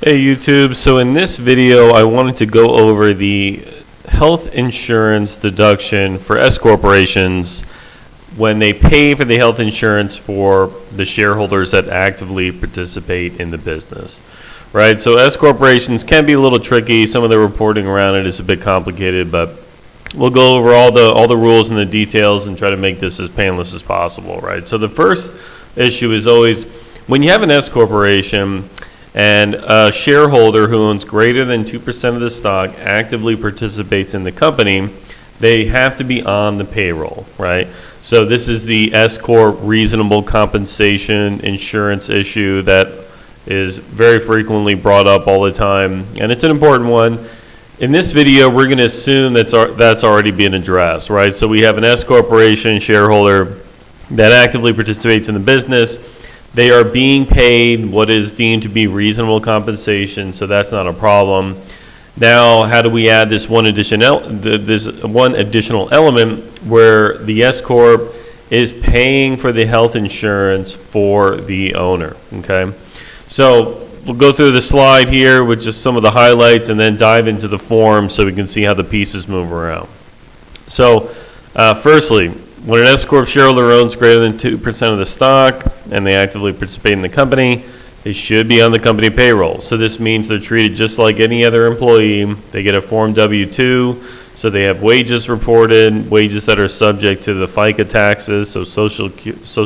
Hey YouTube, so in this video I wanted to go over the health insurance deduction for S corporations when they pay for the health insurance for the shareholders that actively participate in the business. Right, so S corporations can be a little tricky. Some of the reporting around it is a bit complicated, but we'll go over all the rules and the details and try to make this as painless as possible. Right, so the first issue is always when you have an S corporation and a shareholder who owns greater than 2% of the stock actively participates in the company, they have to be on the payroll, right? So this is the S Corp reasonable compensation insurance issue that is very frequently brought up all the time, and it's an important one. In this video, we're going to assume that's already been addressed, right? So we have an S corporation shareholder that actively participates in the business. They are being paid what is deemed to be reasonable compensation, so that's not a problem. Now, how do we add this one additional element where the S Corp is paying for the health insurance for the owner, okay? So we'll go through the slide here with just some of the highlights and then dive into the form so we can see how the pieces move around. So firstly, when an S Corp shareholder owns greater than 2% of the stock and they actively participate in the company, they should be on the company payroll. So this means they're treated just like any other employee. They get a Form W-2, so they have wages reported, wages that are subject to the FICA taxes, so Social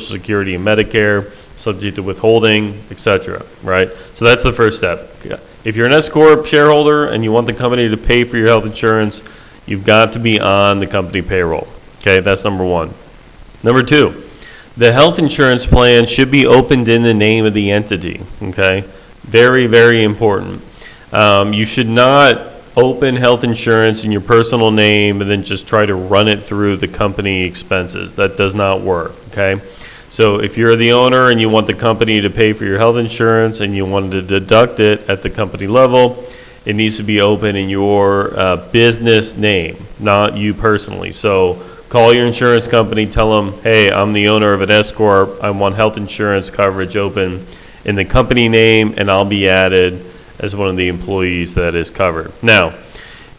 Security and Medicare, subject to withholding, etc. Right? So that's the first step. If you're an S Corp shareholder and you want the company to pay for your health insurance, you've got to be on the company payroll. Okay, that's number one. Number two, the health insurance plan should be opened in the name of the entity. Okay, very, very important. You should not open health insurance in your personal name and then just try to run it through the company expenses. That does not work. Okay, so if you're the owner and you want the company to pay for your health insurance and you want to deduct it at the company level, it needs to be open in your business name, not you personally. So call your insurance company, tell them, hey, I'm the owner of an S Corp. I want health insurance coverage open in the company name, and I'll be added as one of the employees that is covered. Now,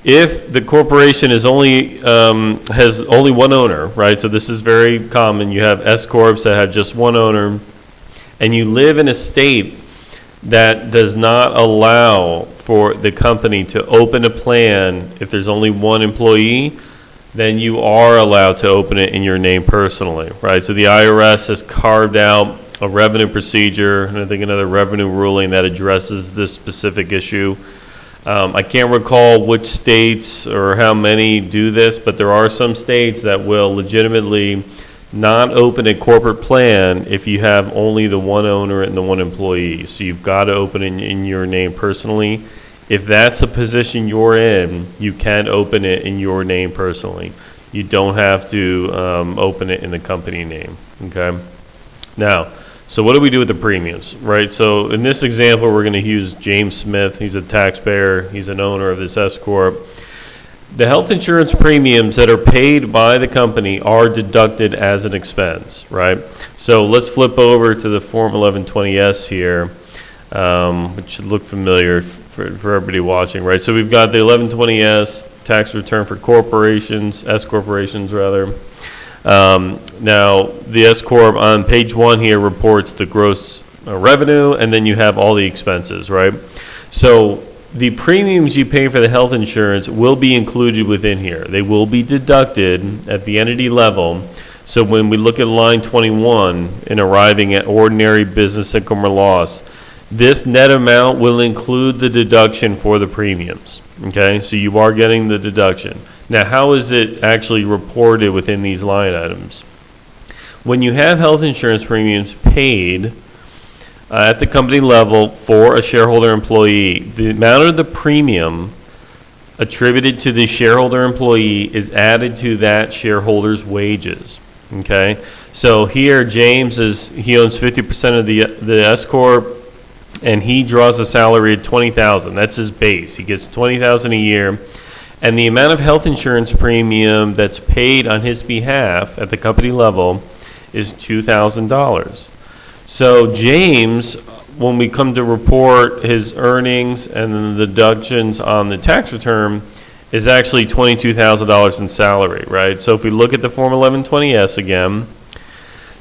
if the corporation is has only one owner, right? So this is very common. You have S Corps that have just one owner, and you live in a state that does not allow for the company to open a plan if there's only one employee, then you are allowed to open it in your name personally, right? So the IRS has carved out a revenue procedure, and I think another revenue ruling that addresses this specific issue. I can't recall which states or how many do this, but there are some states that will legitimately not open a corporate plan if you have only the one owner and the one employee. So you've got to open it in your name personally. If that's a position you're in, you can open it in your name personally. You don't have to open it in the company name, okay? Now, so what do we do with the premiums, right? So in this example, we're going to use James Smith. He's a taxpayer. He's an owner of this S Corp. The health insurance premiums that are paid by the company are deducted as an expense, right? So let's flip over to the Form 1120S here, which should look familiar for everybody watching, right? So we've got the 1120S tax return for corporations, S corporations rather. Now the S Corp on page 1 here reports the gross revenue, and then you have all the expenses, right? So the premiums you pay for the health insurance will be included within here. They will be deducted at the entity level. So when we look at line 21 in arriving at ordinary business income or loss, this net amount will include the deduction for the premiums, okay? So you are getting the deduction. Now, how is it actually reported within these line items? When you have health insurance premiums paid at the company level for a shareholder employee, the amount of the premium attributed to the shareholder employee is added to that shareholder's wages, okay? So here, James he owns 50% of the S Corp, and he draws a salary of $20,000. That's his base. He gets $20,000 a year, and the amount of health insurance premium that's paid on his behalf at the company level is $2,000. So James when we come to report his earnings and then the deductions on the tax return, is actually $22,000 in salary, right? So if we look at the Form 1120-S again,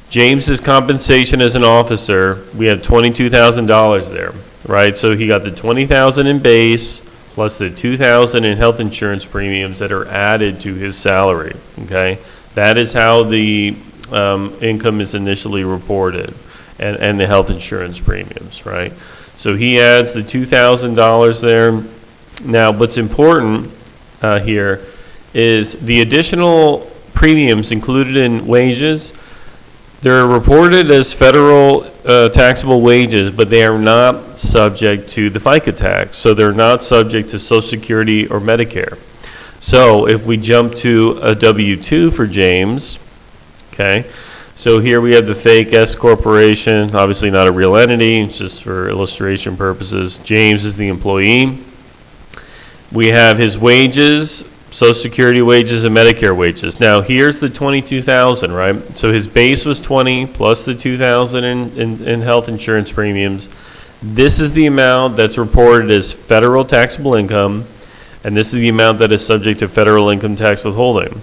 James's compensation as an officer, we had $22,000 there, right? So he got the $20,000 in base plus the $2,000 in health insurance premiums that are added to his salary, okay? That is how the income is initially reported, and the health insurance premiums, right? So he adds the $2,000 there. Now, what's important here is the additional premiums included in wages. They're reported as federal taxable wages, but they are not subject to the FICA tax. So they're not subject to Social Security or Medicare. So if we jump to a W-2 for James, okay, so here we have the fake S corporation, obviously not a real entity, just for illustration purposes. James is the employee. We have his wages, Social Security wages and Medicare wages. Now here's the $22,000, right? So his base was $20 plus the $2,000 in health insurance premiums. This is the amount that's reported as federal taxable income, and this is the amount that is subject to federal income tax withholding.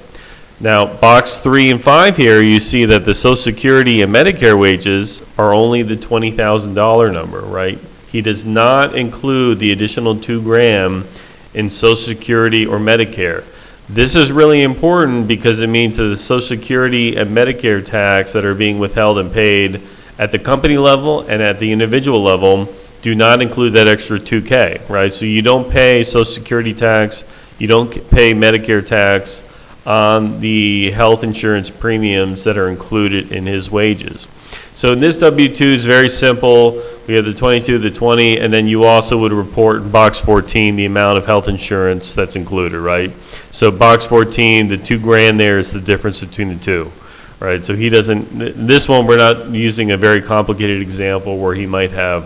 Now, box 3 and 5 here, you see that the Social Security and Medicare wages are only the $20,000 number, right? He does not include the additional $2,000 in Social Security or Medicare. This is really important because it means that the Social Security and Medicare tax that are being withheld and paid at the company level and at the individual level do not include that extra $2,000, right? So you don't pay Social Security tax, you don't pay Medicare tax on the health insurance premiums that are included in his wages. So in this W-2 is very simple. We have the 22, the 20, and then you also would report in box 14 the amount of health insurance that's included, right? So box 14, the $2,000 there is the difference between the two, right? So he doesn't, this one we're not using a very complicated example where he might have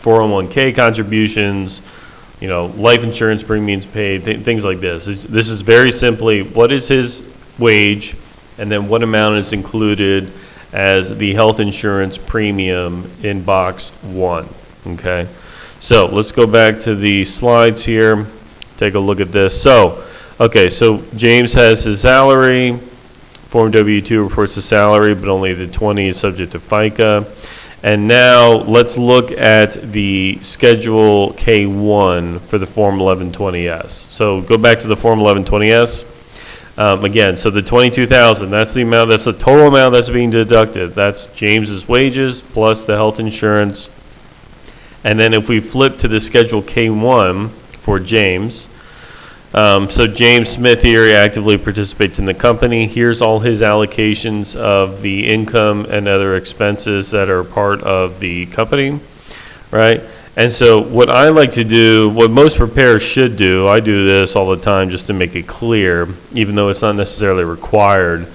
401k contributions, you know, life insurance premiums paid, things like this. This is very simply what is his wage and then what amount is included as the health insurance premium in box 1, okay? So let's go back to the slides here, take a look at this. So, okay, so James has his salary, Form W-2 reports the salary, but only the 20 is subject to FICA. And now let's look at the Schedule K-1 for the Form 1120-S. So go back to the Form 1120-S. Again, so the $22,000, that's the amount, that's the total amount that's being deducted. That's James's wages plus the health insurance. And then if we flip to the Schedule K-1 for James, so James Smith here actively participates in the company. Here's all his allocations of the income and other expenses that are part of the company, right? And so what I like to do, what most preparers should do, I do this all the time just to make it clear, even though it's not necessarily required,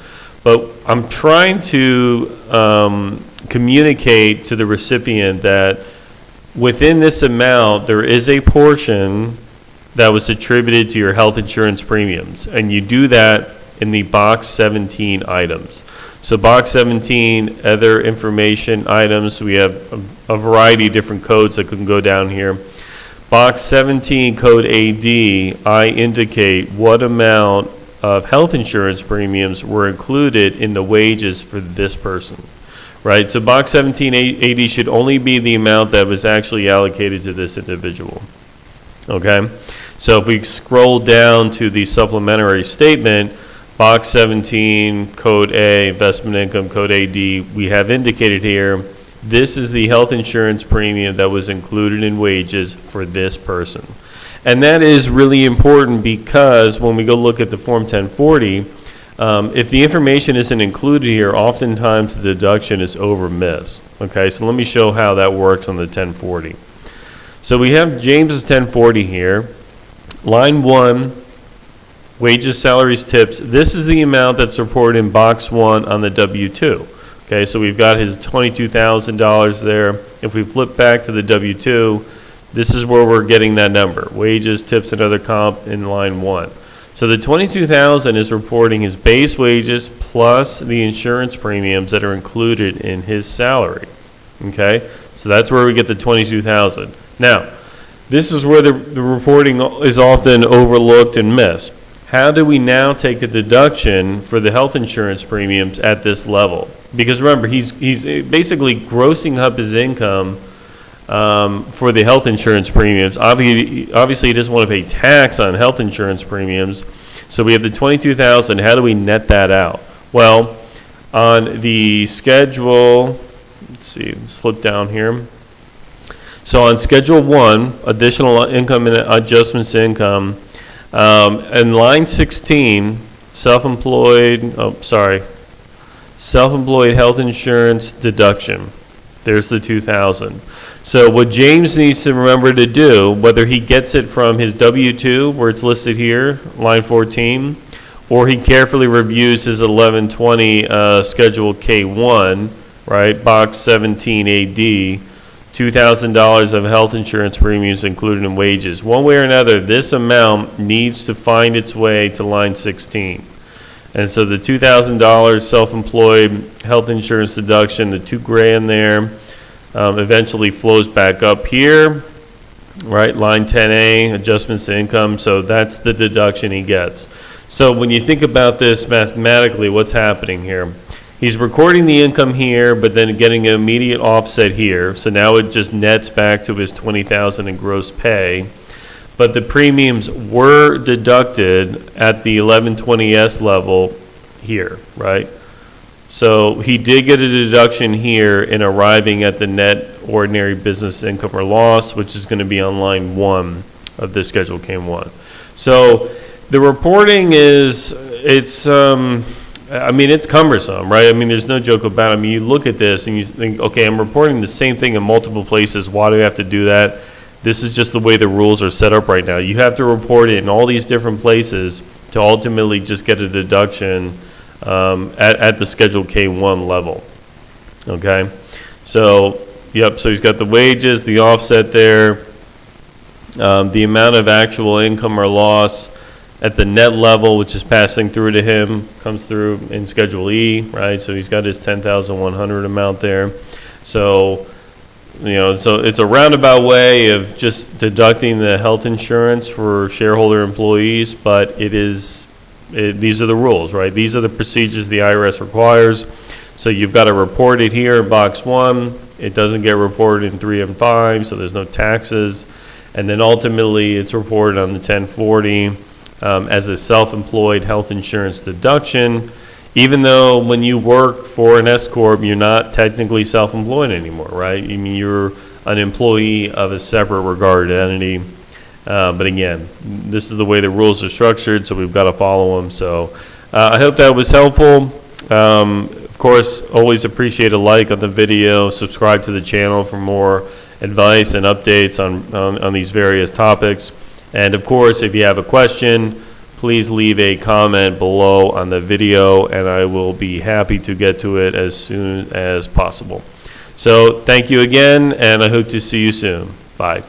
but I'm trying to communicate to the recipient that within this amount, there is a portion that was attributed to your health insurance premiums, and you do that in the box 17 items. So box 17, other information items, we have a variety of different codes that can go down here. Box 17, code AD, I indicate what amount of health insurance premiums were included in the wages for this person, right? So box 17 AD should only be the amount that was actually allocated to this individual, okay? So if we scroll down to the supplementary statement, box 17, code A, investment income, code AD, we have indicated here, this is the health insurance premium that was included in wages for this person. And that is really important because when we go look at the Form 1040, if the information isn't included here, oftentimes the deduction is over-missed. Okay, so let me show how that works on the 1040. So we have James's 1040 here. Line 1, wages, salaries, tips. This is the amount that's reported in box 1 on the W-2. Okay, so we've got his $22,000 there. If we flip back to the W-2, this is where we're getting that number. Wages, tips, and other comp in line 1. So the $22,000 is reporting his base wages plus the insurance premiums that are included in his salary. Okay, So that's where we get the 22,000. Now, this is where the reporting is often overlooked and missed. How do we now take a deduction for the health insurance premiums at this level? Because remember, he's basically grossing up his income for the health insurance premiums. Obviously, he doesn't want to pay tax on health insurance premiums. So we have the 22,000. How do we net that out? Well, on the schedule, let's see, let's flip down here. So on Schedule 1, additional income and adjustments to income, in line 16, self-employed health insurance deduction. There's the 2,000. So what James needs to remember to do, whether he gets it from his W-2, where it's listed here, line 14, or he carefully reviews his 1120 Schedule K1, right, box 17AD, $2,000 of health insurance premiums included in wages. One way or another, this amount needs to find its way to line 16. And so the $2,000 self-employed health insurance deduction, the $2,000 there, eventually flows back up here, right? Line 10A, adjustments to income. So that's the deduction he gets. So when you think about this mathematically, what's happening here? He's recording the income here, but then getting an immediate offset here. So now it just nets back to his $20,000 in gross pay. But the premiums were deducted at the 1120S level here, right? So he did get a deduction here in arriving at the net ordinary business income or loss, which is going to be on line 1 of the Schedule K1. So the reporting is, it's cumbersome, right? I mean, there's no joke about it. I mean, you look at this and you think, okay, I'm reporting the same thing in multiple places. Why do I have to do that? This is just the way the rules are set up right now. You have to report it in all these different places to ultimately just get a deduction at the Schedule K1 level, okay? So, yep, so he's got the wages, the offset there, the amount of actual income or loss at the net level, which is passing through to him, comes through in Schedule E, right? So he's got his 10,100 amount there. So, so it's a roundabout way of just deducting the health insurance for shareholder employees, but these are the rules, right? These are the procedures the IRS requires. So you've got to report it here in box 1. It doesn't get reported in 3 and 5, so there's no taxes. And then ultimately it's reported on the 1040 as a self-employed health insurance deduction, even though when you work for an S-Corp, you're not technically self-employed anymore, right? I mean, you're an employee of a separate regarded entity. But again, this is the way the rules are structured, so we've got to follow them. So I hope that was helpful. Of course, always appreciate a like on the video, subscribe to the channel for more advice and updates on these various topics. And of course, if you have a question, please leave a comment below on the video, and I will be happy to get to it as soon as possible. So thank you again, and I hope to see you soon. Bye.